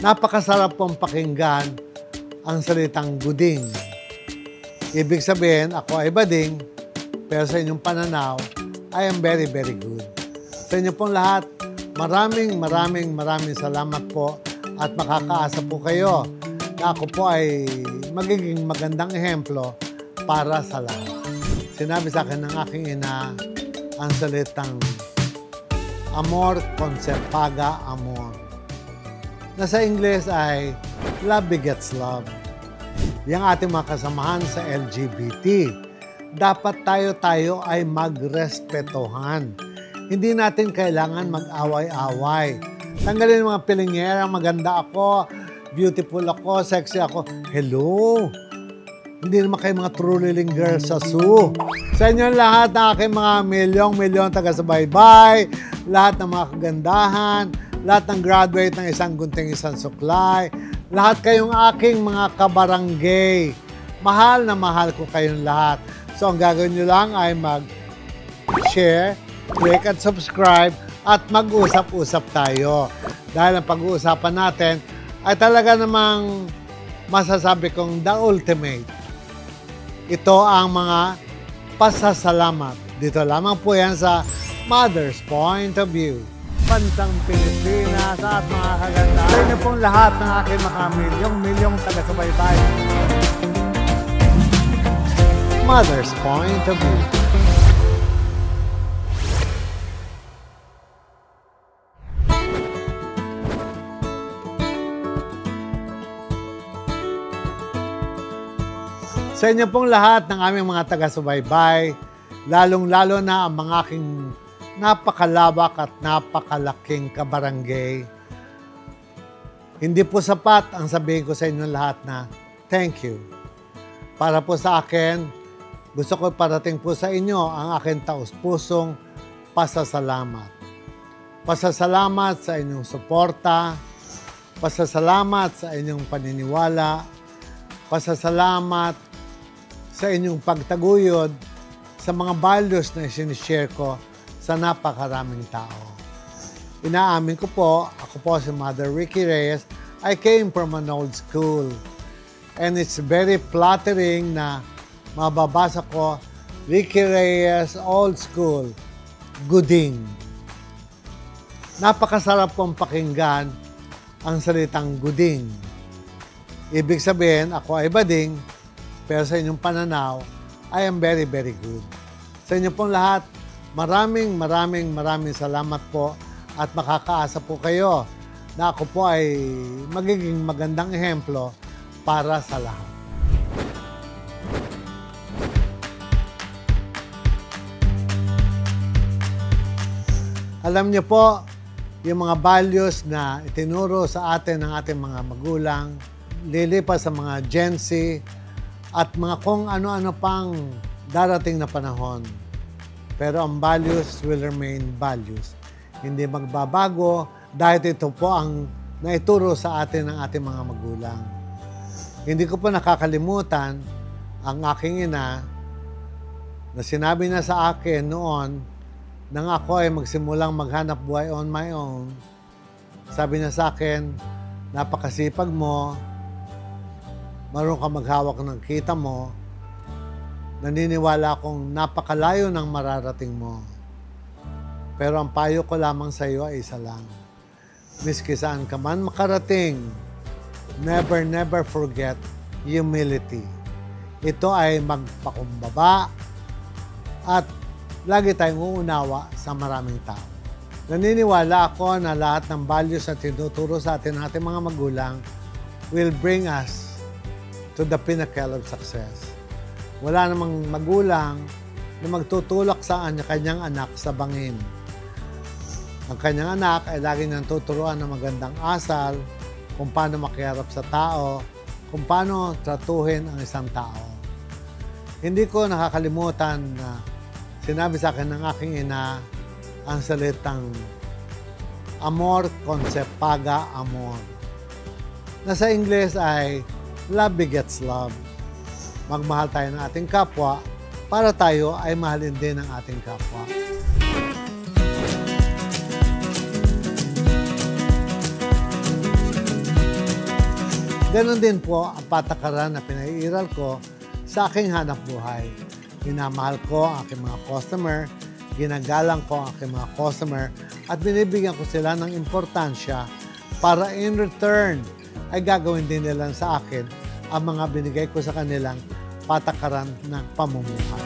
Napakasarap pong pakinggan ang salitang guding. Ibig sabihin, ako ay bading, pero sa inyong pananaw, I am very, very good. Sa inyo pong lahat, maraming salamat po at makakaasa po kayo na ako po ay magiging magandang ehemplo para sa lahat. Sinabi sa akin ng aking ina ang salitang amor con se paga amor. Na sa Ingles ay love begets love. Yang ating mga kasamahan sa LGBT, dapat tayo ay magrespetohan. Hindi natin kailangan mag-away-away. Tanggalin mga pilingera, maganda ako, beautiful ako, sexy ako. Hello! Hindi naman kayo mga truliling girls sa zoo. Sa inyo lahat ng aking mga milyong taga-subaybay, lahat ng mga kagandahan, lahat ng graduate ng isang gunting isang suklay, lahat kayong aking mga kabarangay. Mahal na mahal ko kayong lahat. So ang gagawin nyo lang ay mag-share, click at subscribe at mag-usap-usap tayo. Dahil ang pag-uusapan natin ay talaga namang masasabi kong the ultimate. Ito ang mga pasasalamat. Dito lamang po yan sa Mother's Point of View. Bansang Pilipinas at mga kaganda. Sa inyo pong lahat ng aking mga milyong taga-subaybay. Mother's Point of View. Sa inyo pong lahat ng aming mga taga-subaybay, lalong-lalo na ang mga aking napakalawak at napakalaking kabarangay. Hindi po sapat ang sabihin ko sa inyo lahat na thank you. Para po sa akin, gusto ko parating po sa inyo ang aking taus-pusong pasasalamat. Pasasalamat sa inyong suporta, pasasalamat sa inyong paniniwala, pasasalamat sa inyong pagtaguyod sa mga values na sinishare ko sa napakaraming tao. Inaamin ko po, ako po si Mother Ricky Reyes. I came from an old school. And it's very flattering na mababasa ko, Ricky Reyes, old school, guding. Napakasarap pong pakinggan ang salitang guding. Ibig sabihin, ako ay bading, pero sa inyong pananaw, I am very, very good. Sa inyo pong lahat, maraming salamat po at makakaasa po kayo na ako po ay magiging magandang ehemplo para sa lahat. Alam niyo po, yung mga values na itinuro sa atin ng ating mga magulang, lilipas sa mga Gen Z, at mga kung ano-ano pang darating na panahon. Pero ang values will remain values. Hindi magbabago dahil ito po ang naituro sa atin ng ating mga magulang. Hindi ko po nakakalimutan ang aking ina na sinabi na sa akin noon nang ako ay magsimulang maghanap buhay on my own. Sabi niya sa akin, napakasipag mo, marunong ka maghawak ng kita mo, naniniwala akong napakalayo ng mararating mo. Pero ang payo ko lamang sa iyo ay isa lang. Miski saan ka man makarating, never forget humility. Ito ay magpakumbaba at lagi tayong uunawa sa maraming tao. Naniniwala ako na lahat ng values na tinuturo sa atin ng ating mga magulang will bring us to the pinnacle of success. Wala namang magulang na magtutulak sa kanyang anak sa bangin. Ang kanyang anak ay lagi niyang tuturuan ng magandang asal, kung paano makiharap sa tao, kung paano tratuhin ang isang tao. Hindi ko nakakalimutan na sinabi sa akin ng aking ina ang salitang amor con se paga amor. Na sa Ingles ay love begets love. Magmahal tayo ng ating kapwa para tayo ay mahalin din ng ating kapwa. Ganon din po ang patakaran na pinaiiral ko sa aking hanap buhay. Minamahal ko ang aking mga customer, ginagalang ko ang aking mga customer, at binibigyan ko sila ng importansya para in return ay gagawin din nila sa akin ang mga binigay ko sa kanilang patakaran ng pamumuhay.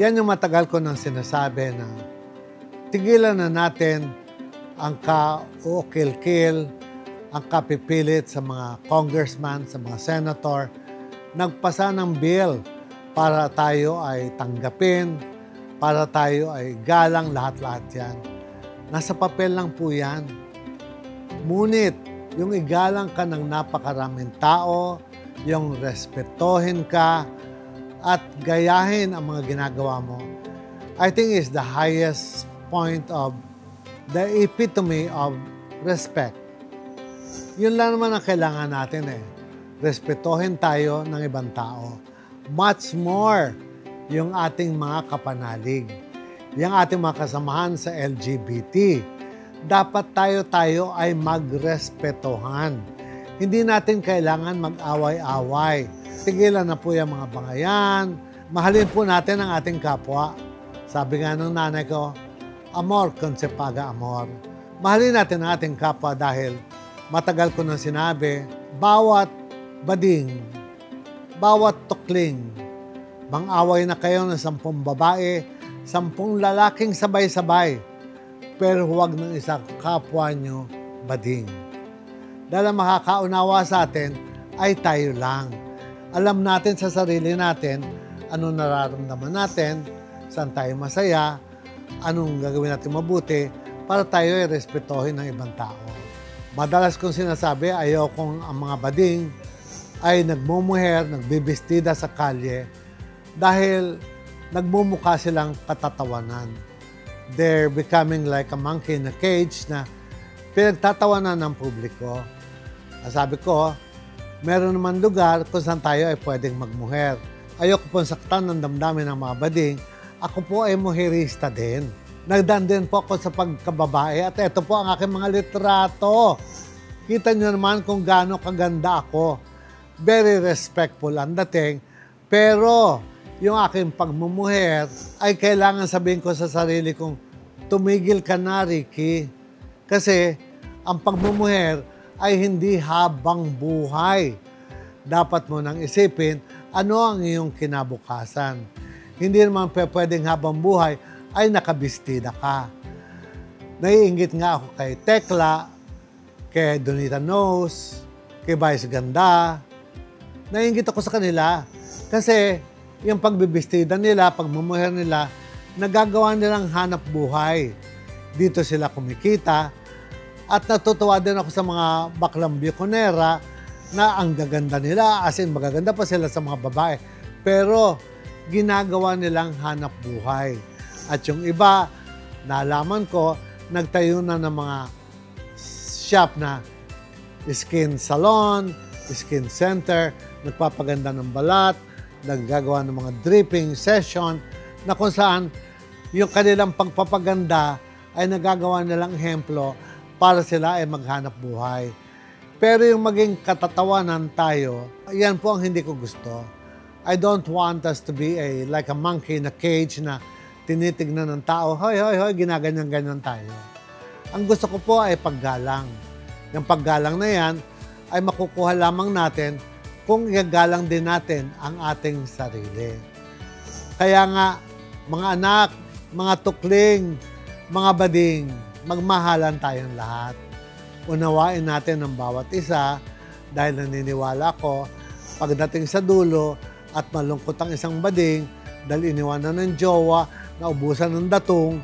Yan yung matagal ko nang sinasabi na tigilan na natin ang ka-ukil-kil, ang kapipilit sa mga congressman, sa mga senator. Nagpasa ng bill para tayo ay tanggapin, para tayo ay galang, lahat-lahat yan. Nasa papel lang po yan. Ngunit, yung igalang ka ng napakaraming tao, yung respetohin ka, at gayahin ang mga ginagawa mo, I think is the highest point of the epitome of respect. Yun lang naman ang kailangan natin eh. Respetohin tayo ng ibang tao. Much more yung ating mga kapanalig. Yung ating mga kasamahan sa LGBT. Dapat tayo ay magrespetohan. Hindi natin kailangan mag-away-away. Tigilan na po yung mga bangayan. Mahalin po natin ang ating kapwa. Sabi nga ng nanay ko, amor con se paga amor. Mahalin natin ang ating kapwa dahil matagal ko nang sinabi, bawat bading, bawat tukling, mang-away na kayo ng 10 babae, 10 lalaking sabay-sabay, pero huwag ng isang kapwa nyo bading. Dahil ang makakaunawa sa atin ay tayo lang. Alam natin sa sarili natin, anong nararamdaman natin, saan tayo masaya, anong gagawin natin mabuti, para tayo ay respetohin ng ibang tao. Madalas kong sinasabi, ayaw kong ang mga bading ay nagmumuher, nagbibistida sa kalye, dahil nagmumukha silang katatawanan. They're becoming like a monkey in a cage na pinagtatawanan ng publiko. Sabi ko, meron naman lugar kung saan tayo ay pwedeng magmuher. Ayoko pong saktan ng damdamin ng mga bading. Ako po ay muherista din. Nagdaan din po ako sa pagkababae at ito po ang aking mga litrato. Kita nyo naman kung gaano kaganda ako. Very respectful ang dating. Pero yung aking pagmumuher ay kailangan sabihin ko sa sarili kong tumigil ka na, Ricky. Kasi ang pagmumuher ay hindi habang buhay. Dapat mo nang isipin ano ang iyong kinabukasan. Hindi naman pwedeng habang buhay ay nakabistida ka. Naiinggit nga ako kay Tekla, kay Donita Nose, kay Vice Ganda. Naiinggit ako sa kanila kasi yung pagbibistida nila, pagmumuher nila, nagagawa nilang hanap buhay. Dito sila kumikita. At natutuwa din ako sa mga baklang bikonera na ang gaganda nila, as in magaganda pa sila sa mga babae. Pero ginagawa nilang hanap buhay. At yung iba, nalaman ko, nagtayo na ng mga shop na skin salon, skin center, nagpapaganda ng balat, naggagawa ng mga dripping session, na kung saan yung kanilang pagpapaganda ay nagagawa nilang ehemplo para sila ay maghanap buhay. Pero yung maging katatawanan tayo, yan po ang hindi ko gusto. I don't want us to be like a monkey in a cage na tinitignan ng tao, hoy, ginaganyan-ganyan tayo. Ang gusto ko po ay paggalang. Yung paggalang na yan ay makukuha lamang natin kung igagalang din natin ang ating sarili. Kaya nga, mga anak, mga tukling, mga bading, magmahalan tayong lahat. Unawain natin ang bawat isa dahil naniniwala ko, pagdating sa dulo at malungkot ang isang bading dahil iniwanan ng jowa na ubusan ng datong,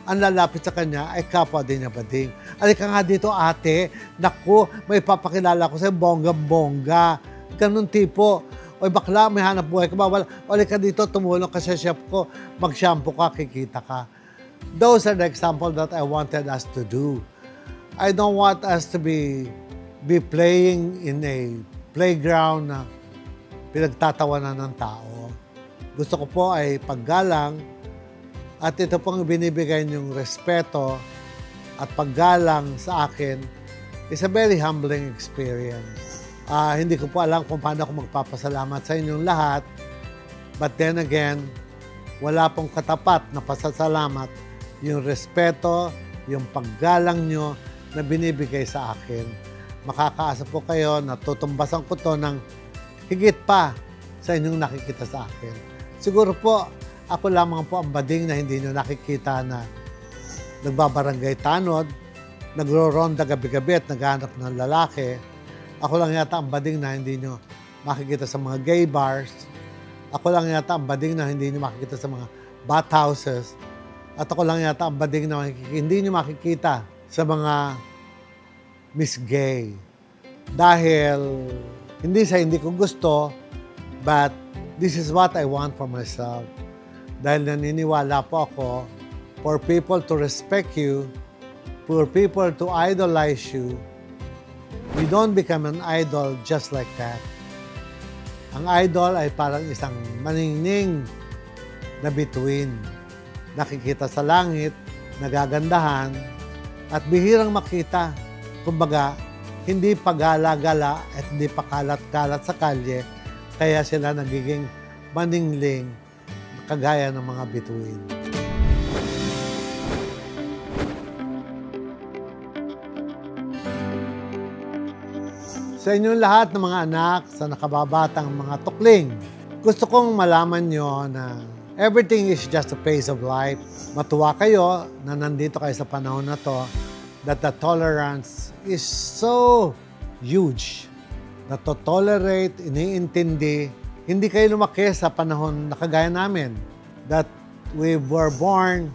ang lalapit sa kanya ay kapwa din niya bading. Alika nga dito ate, naku, may papakilala ko sa bongga-bongga. Ganun tipo. Oy bakla, may hanap buhay ka ba? Alika dito, tumulong ka sa chef ko, mag-shampoo ka, kikita ka. Those are the examples that I wanted us to do. I don't want us to be playing in a playground na pinagtatawanan ng tao. Gusto ko po ay paggalang, At ito pong binibigay niyong respeto at paggalang sa akin is a very humbling experience. Hindi ko po alam kung paano ako magpapasalamat sa inyong lahat. But then again, wala pong katapat na pasasalamat yung respeto, yung paggalang nyo na binibigay sa akin. Makakaasa po kayo na tutumbasan ko to ng higit pa sa inyong nakikita sa akin. Siguro po, ako lamang po ang bading na hindi nyo nakikita na nagbabarangay tanod, nagro-ronda gabi-gabi at naghahanap ng lalaki. Ako lang yata ang bading na hindi nyo makikita sa mga gay bars. Ako lang yata ang bading na hindi nyo makikita sa mga bathhouses. At ako lang yata ang bading na hindi nyo makikita sa mga Miss Gay. Dahil hindi ko gusto, but this is what I want for myself. Dahil naniniwala po ako, for people to respect you, for people to idolize you, you don't become an idol just like that. Ang idol ay parang isang maningning na bituin. Nakikita sa langit, nagagandahan, at bihirang makita. Kumbaga, hindi pagala-gala at hindi pakalat-kalat sa kalye, kaya sila nagiging maningling kagaya ng mga bituin. Sa inyong lahat ng mga anak, sa nakababatang mga tukling, gusto kong malaman nyo na everything is just a phase of life. Matuwa kayo na nandito kayo sa panahon na to, that the tolerance is so huge. Na to tolerate, iniintindi, hindi kayo lumaki sa panahon na kagaya namin. That we were born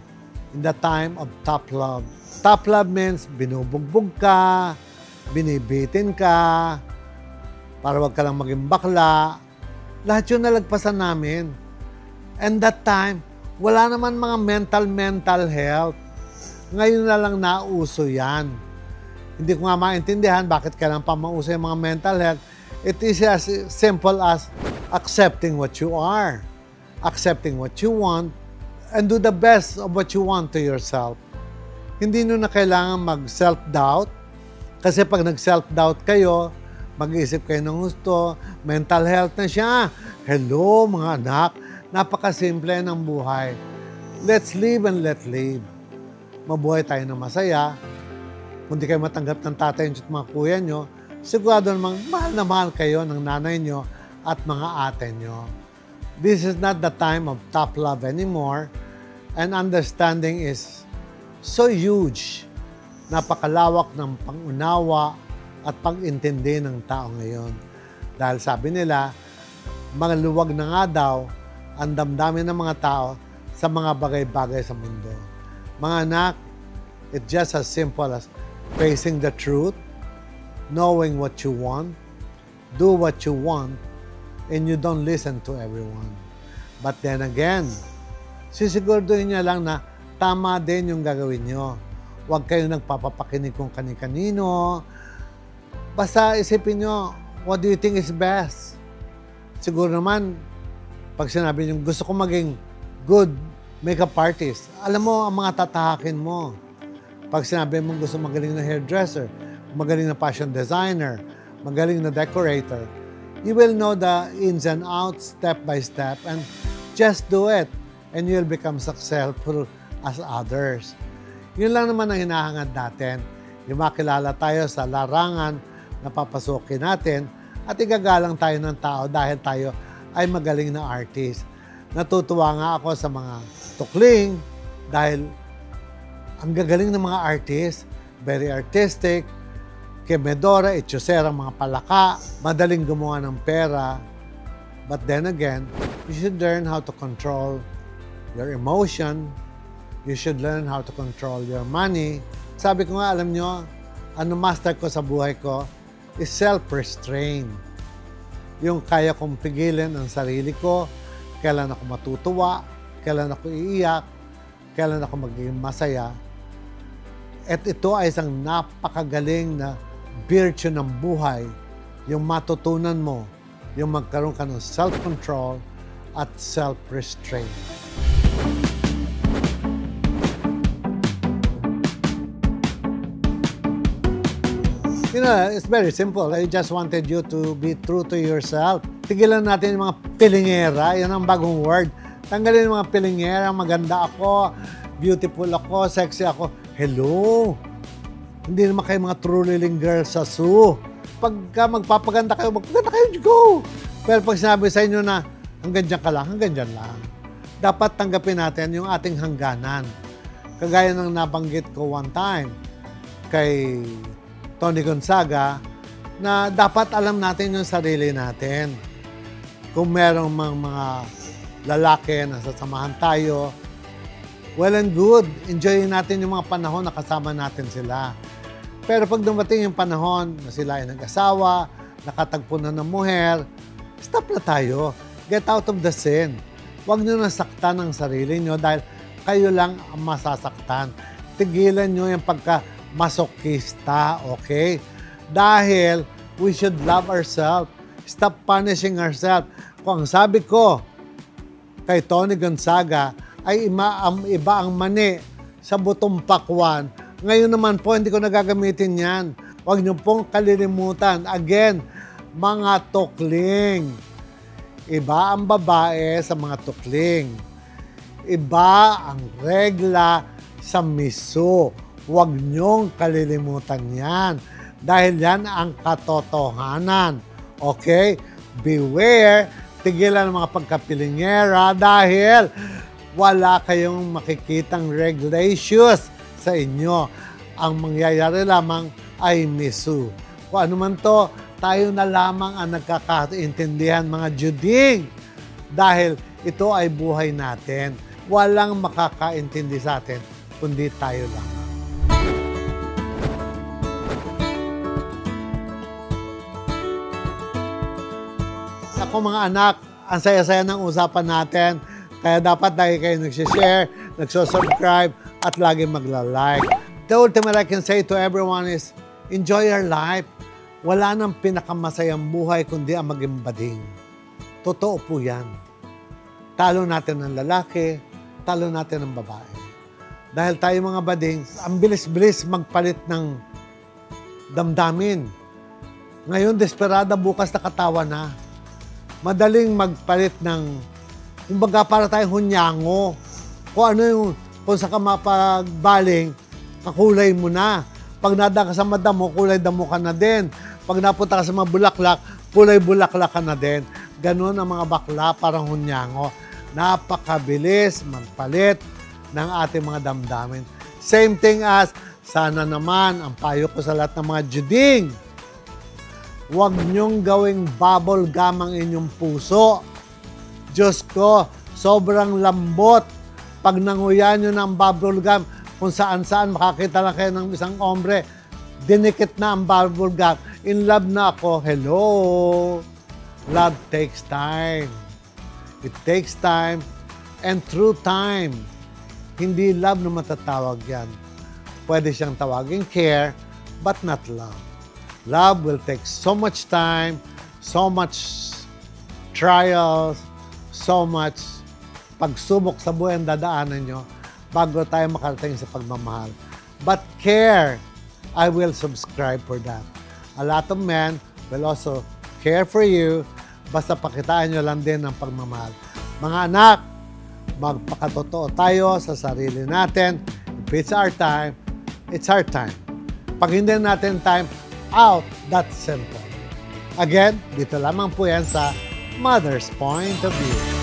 in the time of tough love. Tough love means binubugbog ka, binibitin ka, para wag ka lang maging bakla. Lahat yun nalagpasan namin. And that time, wala naman mga mental health. Ngayon na lang nauso yan. Hindi ko nga maintindihan bakit kailangan pa mauso yung mga mental health. It is as simple as accepting what you are, accepting what you want, and do the best of what you want to yourself. Hindi nyo na kailangan mag-self-doubt. Kasi pag nag-self-doubt kayo, mag-isip kayo ng gusto, mental health na siya. Hello mga anak, napakasimple ng buhay. Let's live and let live. Mabuhay tayo ng masaya. Kung di kayo matanggap ng tatay nyo at mga kuya nyo, sigurado namang mahal na mahal kayo ng nanay nyo at mga ate nyo. This is not the time of tough love anymore, and understanding is so huge. Napakalawak ng pangunawa at pag-intindi ng tao ngayon. Dahil sabi nila, maluwag na nga daw ang damdamin ng mga tao sa mga bagay-bagay sa mundo. Mga anak, it's just as simple as facing the truth, knowing what you want, do what you want, and you don't listen to everyone. But then again, sisiguraduhin niya lang na tama din yung gagawin nyo. Huwag kayong nagpapapakinig kung kani-kanino. Basta isipin nyo, what do you think is best? Siguro naman, pag sinabi nyo, gusto ko maging good makeup artist, alam mo ang mga tatahakin mo. Pag sinabi mo gusto magaling na hairdresser, magaling na fashion designer, magaling na decorator, you will know the ins and outs step by step and just do it and you'll become successful as others. Yun lang naman ang hinahangad natin. Yung makilala tayo sa larangan na papasukin natin at igagalang tayo ng tao dahil tayo ay magaling na artist. Natutuwa nga ako sa mga tukling dahil ang gagaling ng mga artist, very artistic, kemedora, etchosera, mga palaka, madaling gumawa ng pera. But then again, you should learn how to control your emotion. You should learn how to control your money. Sabi ko nga, alam nyo, ano master ko sa buhay ko is self-restraint. Yung kaya kong pigilin ang sarili ko, kailan ako matutuwa, kailan ako iiyak, kailan ako magiging masaya. At ito ay isang napakagaling na virtue ng buhay, yung matutunan mo, yung magkaroon ka ng self-control at self-restraint. You know, it's very simple. I just wanted you to be true to yourself. Tigilan natin yung mga pilingera. Yan ang bagong word. Tanggalin yung mga pilingera. Maganda ako, beautiful ako, sexy ako. Hello! Hindi naman kayo mga true-living girls sa zoo. Pagka magpapaganda kayo, go! Pero pag sinabi sa inyo na hanggang dyan ka lang, hanggang dyan lang. Dapat tanggapin natin yung ating hangganan. Kagaya ng nabanggit ko one time kay Tony Gonzaga, na dapat alam natin yung sarili natin. Kung merong mga lalaki na sasamahan tayo, well and good. Enjoyin natin yung mga panahon na kasama natin sila. Pero pag dumating yung panahon na sila ay nag-asawa, nakatagpo na ng muher, stop na tayo. Get out of the sin. Huwag nyo nasaktan ang sarili nyo dahil kayo lang ang masasaktan. Tigilan nyo yung pagka-masokista, okay? Dahil we should love ourselves. Stop punishing ourselves. Kung ang sabi ko kay Tony Gonzaga ay iba ang mani sa butong pakwan, ngayon naman po hindi ko nagagamitin yan. Huwag nyo pong kalilimutan. Again, mga tukling. Iba ang babae sa mga tukling. Iba ang regla sa miso. Huwag nyong kalilimutan yan. Dahil yan ang katotohanan. Okay? Beware. Tigilan ang mga pagkapilingera dahil wala kayong makikitang regulations sa inyo. Ang mangyayari lamang ay miso. Kung ano man to, tayo na lamang ang nagkakaintindihan mga juding. Dahil ito ay buhay natin. Walang makakaintindi sa atin, kundi tayo lang. Ako mga anak, ang saya-saya ng usapan natin. Kaya dapat lagi kayo nagsishare, nagsusubscribe, at lagi magla-like. The ultimate I can say to everyone is, enjoy your life. Wala nang pinakamasayang buhay kundi ang maging bading. Totoo po yan. Talo natin ng lalaki, talo natin ng babae. Dahil tayo mga bading, ang bilis-bilis magpalit ng damdamin. Ngayon, desperada, bukas nakatawa na. Madaling magpalit ng, kumbaga para tayong hunyango. Kung ano yung, kung sa ka mapagbaling, kakulay mo na. Pag nadaan ka sa madamo, kulay damo ka na din. Pag napunta ka sa mga bulaklak, kulay bulaklak ka na din. Ganun ang mga bakla, parang hunyango. Napakabilis magpalit ng ating mga damdamin. Same thing as, sana naman, ang payo ko sa lahat ng mga juding, huwag niyong gawing bubble gum ang inyong puso. Diyos ko, sobrang lambot. Pag nanguyan nyo ng bubble gum, kung saan-saan makakita lang kayo ng isang ombre, dinikit na ang bubble gum. In love na ako. Hello! Love takes time. It takes time and through time. Hindi love na matatawag yan. Pwede siyang tawagin care, but not love. Love will take so much time, so much trials, so much pagsubok sa buhay ang dadaanan nyo bago tayo makarating sa pagmamahal. But care, I will subscribe for that. A lot of men will also care for you, basta pakitaan nyo lang din ang pagmamahal. Mga anak, magpakatotoo tayo sa sarili natin. If it's our time, it's our time. Pag hindi natin time, out, that's simple. Again, dito lamang po yan sa Mother's Point of View.